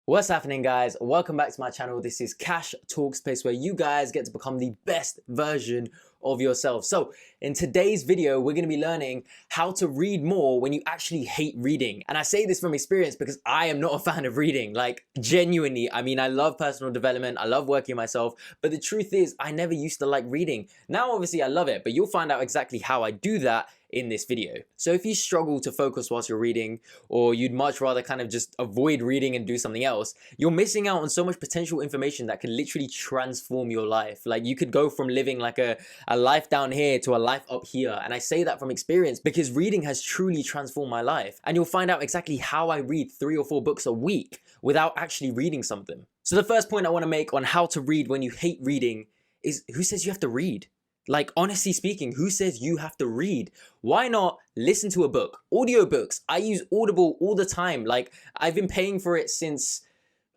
What's happening, guys? Welcome back to my channel. This is Cash Talks, place where you guys get to become the best version of yourself. So in today's video, we're going to be learning how to read more when you actually hate reading. And I say this from experience because I am not a fan of reading. Like, genuinely, I mean, I love personal development. I love working myself. But the truth is, I never used to like reading. Now, obviously, I love it, but you'll find out exactly how I do that in this video. So if you struggle to focus whilst you're reading, or you'd much rather kind of just avoid reading and do something else, you're missing out on so much potential information that can literally transform your life. Like, you could go from living like a life down here to a life up here. And I say that from experience because reading has truly transformed my life. And you'll find out exactly how I read 3 or 4 books a week without actually reading something. So the first point I want to make on how to read when you hate reading is, who says you have to read? Like, honestly speaking, who says you have to read? Why not listen to a book? Audiobooks. I use Audible all the time. Like, I've been paying for it since,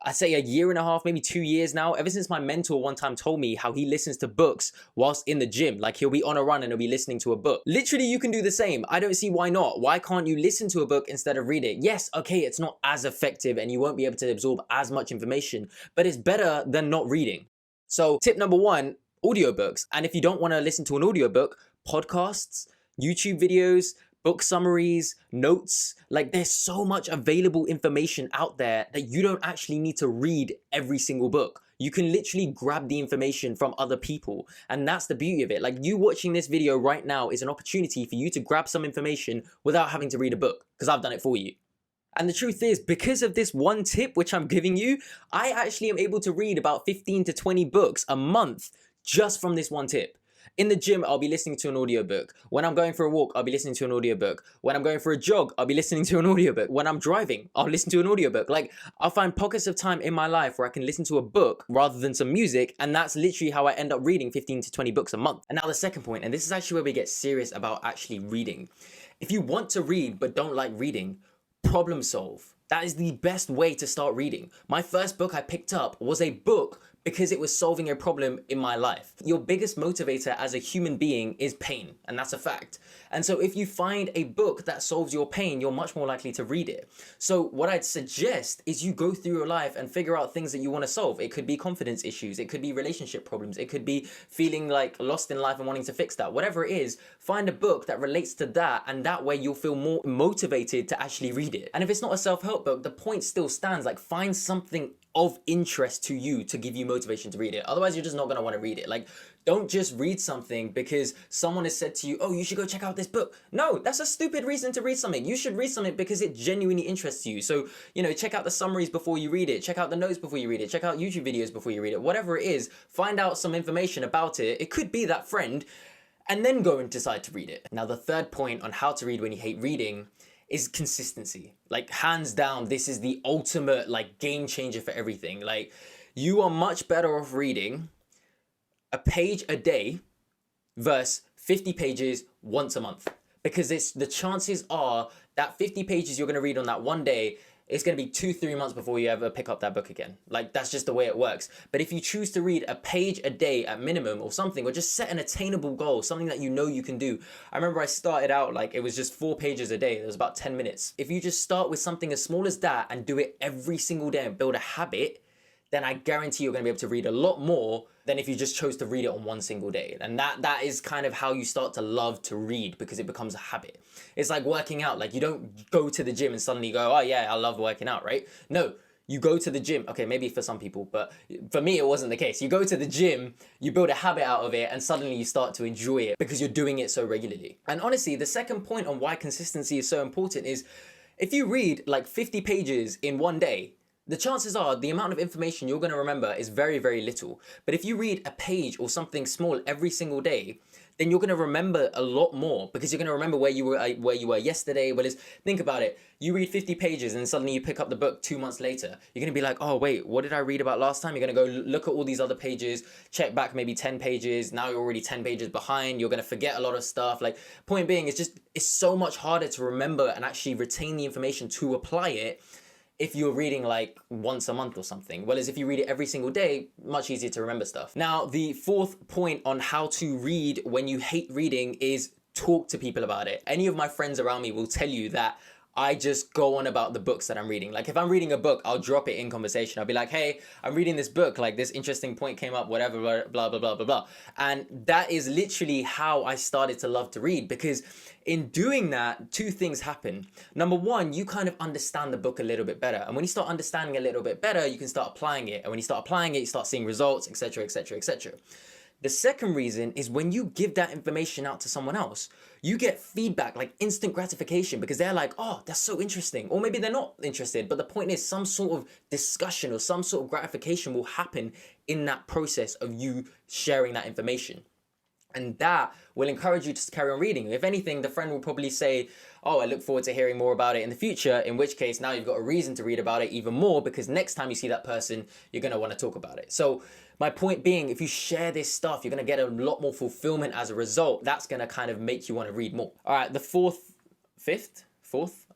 I say, 1.5 years, maybe 2 years now. Ever since my mentor one time told me how he listens to books whilst in the gym. Like, he'll be on a run and he'll be listening to a book. Literally, you can do the same. I don't see why not. Why can't you listen to a book instead of read it? Yes, okay, it's not as effective and you won't be able to absorb as much information, but it's better than not reading. So tip number 1, audiobooks. And if you don't want to listen to an audiobook, podcasts, YouTube videos, book summaries, notes, like, there's so much available information out there that you don't actually need to read every single book. You can literally grab the information from other people. And that's the beauty of it. Like, you watching this video right now is an opportunity for you to grab some information without having to read a book, because I've done it for you. And the truth is, because of this one tip which I'm giving you, I actually am able to read about 15 to 20 books a month just from this one tip. In the gym, I'll be listening to an audiobook. When I'm going for a walk, I'll be listening to an audiobook. When I'm going for a jog, I'll be listening to an audiobook. When I'm driving, I'll listen to an audiobook. Like, I'll find pockets of time in my life where I can listen to a book rather than some music, and that's literally how I end up reading 15 to 20 books a month. And now the second point, and this is actually where we get serious about actually reading. If you want to read but don't like reading, problem solve. That is the best way to start reading. My first book I picked up was a book because it was solving a problem in my life. Your biggest motivator as a human being is pain, and that's a fact. And so if you find a book that solves your pain, you're much more likely to read it. So what I'd suggest is you go through your life and figure out things that you want to solve. It could be confidence issues, it could be relationship problems, it could be feeling like lost in life and wanting to fix that. Whatever it is, find a book that relates to that, and that way you'll feel more motivated to actually read it. And if it's not a self-help book, the point still stands. Like, find something of interest to you to give you motivation to read it. Otherwise, you're just not going to want to read it. Like, don't just read something because someone has said to you, oh, you should go check out this book. No, that's a stupid reason to read something. You should read something because it genuinely interests you. So, you know, check out the summaries before you read it. Check out the notes before you read it. Check out YouTube videos before you read it. Whatever it is, find out some information about it. It could be that friend, and then go and decide to read it. Now, the third point on how to read when you hate reading is consistency. Like, hands down, this is the ultimate, like, game changer for everything. Like, you are much better off reading a page a day versus 50 pages once a month, because the chances are that 50 pages you're going to read on that one day, it's going to be 2-3 months before you ever pick up that book again. Like, that's just the way it works. But if you choose to read a page a day at minimum or something, or just set an attainable goal, something that you know you can do. I remember I started out, like, it was just 4 pages a day. It was about 10 minutes. If you just start with something as small as that and do it every single day and build a habit, then I guarantee you're going to be able to read a lot more than if you just chose to read it on one single day. And that is kind of how you start to love to read, because it becomes a habit. It's like working out. Like, you don't go to the gym and suddenly go, oh yeah, I love working out, right? No, you go to the gym. Okay, maybe for some people, but for me, it wasn't the case. You go to the gym, you build a habit out of it, and suddenly you start to enjoy it because you're doing it so regularly. And honestly, the second point on why consistency is so important is, if you read like 50 pages in one day, the chances are the amount of information you're going to remember is very, very little. But if you read a page or something small every single day, then you're going to remember a lot more, because you're going to remember where you were yesterday. Whereas, think about it. You read 50 pages and suddenly you pick up the book 2 months later. You're going to be like, oh, wait, what did I read about last time? You're going to go look at all these other pages, check back maybe 10 pages. Now you're already 10 pages behind. You're going to forget a lot of stuff. Like, point being, it's so much harder to remember and actually retain the information to apply it if you're reading like once a month or something. Whereas if you read it every single day, much easier to remember stuff. Now, the fourth point on how to read when you hate reading is talk to people about it. Any of my friends around me will tell you that I just go on about the books that I'm reading. Like if I'm reading a book, I'll drop it in conversation. I'll be like, hey, I'm reading this book, like this interesting point came up, whatever, blah, blah, blah, blah, blah. And that is literally how I started to love to read, because in doing that, two things happen. Number one, you kind of understand the book a little bit better. And when you start understanding a little bit better, you can start applying it. And when you start applying it, you start seeing results, etc., etc., etc. The second reason is when you give that information out to someone else, you get feedback, like instant gratification, because they're like, oh, that's so interesting. Or maybe they're not interested, but the point is some sort of discussion or some sort of gratification will happen in that process of you sharing that information. And that will encourage you to carry on reading. If anything, the friend will probably say, oh, I look forward to hearing more about it in the future, in which case now you've got a reason to read about it even more, because next time you see that person, you're going to want to talk about it. So my point being, if you share this stuff, you're going to get a lot more fulfillment as a result. That's going to kind of make you want to read more. All right, the fourth,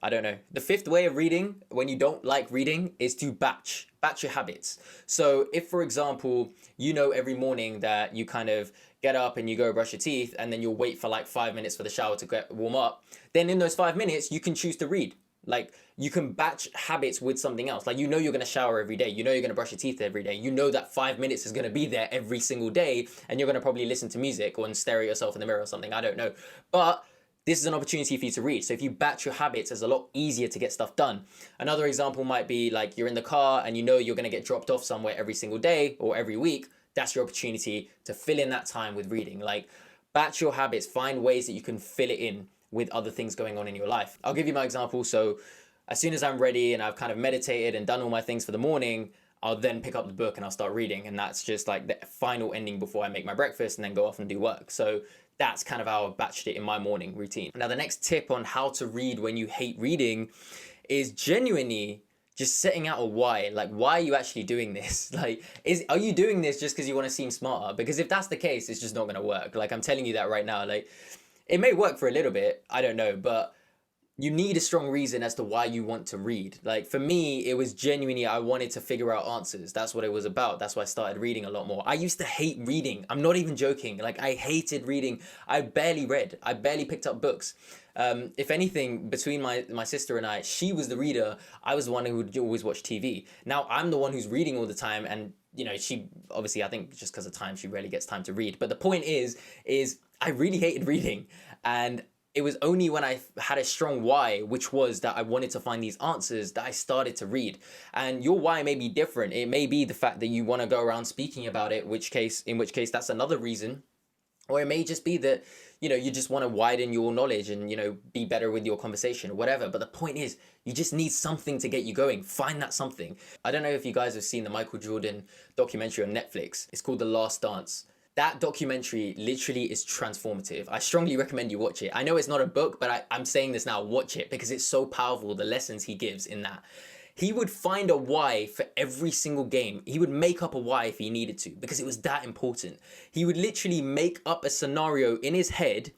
I don't know. The fifth way of reading when you don't like reading is to batch your habits. So if, for example, you know every morning that you kind of get up and you go brush your teeth and then you'll wait for like 5 minutes for the shower to get warm up, then in those 5 minutes, you can choose to read. Like you can batch habits with something else. Like, you know, you're going to shower every day. You know, you're going to brush your teeth every day. You know that 5 minutes is going to be there every single day, and you're going to probably listen to music or stare at yourself in the mirror or something. I don't know. But this is an opportunity for you to read. So if you batch your habits, it's a lot easier to get stuff done. Another example might be like you're in the car and you know you're going to get dropped off somewhere every single day or every week. That's your opportunity to fill in that time with reading. Like, batch your habits, find ways that you can fill it in with other things going on in your life. I'll give you my example. So as soon as I'm ready and I've kind of meditated and done all my things for the morning, I'll then pick up the book and I'll start reading. And that's just like the final ending before I make my breakfast and then go off and do work. So that's kind of how I've batched it in my morning routine. Now, the next tip on how to read when you hate reading is genuinely just setting out a why. Like, why are you actually doing this? Like, are you doing this just because you want to seem smarter? Because if that's the case, it's just not going to work. Like, I'm telling you that right now. Like, it may work for a little bit, I don't know, but you need a strong reason as to why you want to read. Like for me, it was genuinely, I wanted to figure out answers. That's what it was about. That's why I started reading a lot more. I used to hate reading. I'm not even joking. Like, I hated reading. I barely read. I barely picked up books. If anything, between my sister and I, she was the reader. I was the one who would always watch TV. Now I'm the one who's reading all the time, and you know, she obviously, I think just because of time, she rarely gets time to read. But the point is I really hated reading, and it was only when I had a strong why, which was that I wanted to find these answers, that I started to read. And your why may be different. It may be the fact that you want to go around speaking about it, in which case that's another reason. Or it may just be that, you know, you just want to widen your knowledge and, you know, be better with your conversation or whatever. But the point is, you just need something to get you going. Find that something. I don't know if you guys have seen the Michael Jordan documentary on Netflix. It's called The Last Dance. That documentary literally is transformative. I strongly recommend you watch it. I know it's not a book, but I'm saying this now, watch it, because it's so powerful, the lessons he gives in that. He would find a why for every single game. He would make up a why if he needed to, because it was that important. He would literally make up a scenario in his head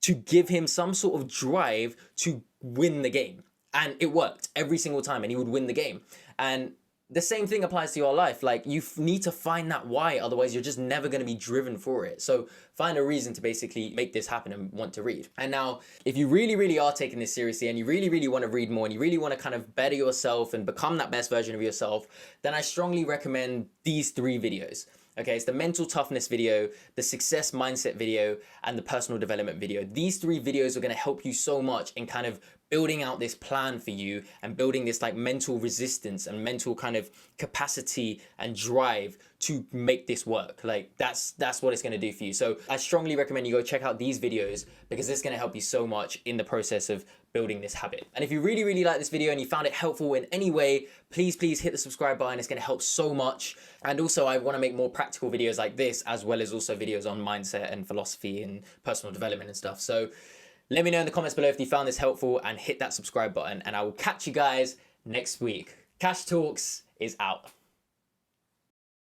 to give him some sort of drive to win the game. And it worked every single time, and he would win the game. And the same thing applies to your life. Like, you need to find that why, otherwise you're just never going to be driven for it. So find a reason to basically make this happen and want to read. And now, if you really, really are taking this seriously and you really, really want to read more and you really want to kind of better yourself and become that best version of yourself, then I strongly recommend these 3 videos. Okay, it's the mental toughness video, the success mindset video, and the personal development video. These 3 videos are going to help you so much in kind of building out this plan for you and building this like mental resistance and mental kind of capacity and drive to make this work. Like, that's what it's going to do for you. So I strongly recommend you go check out these videos, because it's going to help you so much in the process of building this habit. And if you really, really like this video and you found it helpful in any way, please hit the subscribe button. It's going to help so much. And also, I want to make more practical videos like this, as well as also videos on mindset and philosophy and personal development and stuff. So let me know in the comments below if you found this helpful, and hit that subscribe button, and I will catch you guys next week. Cash Talks is out.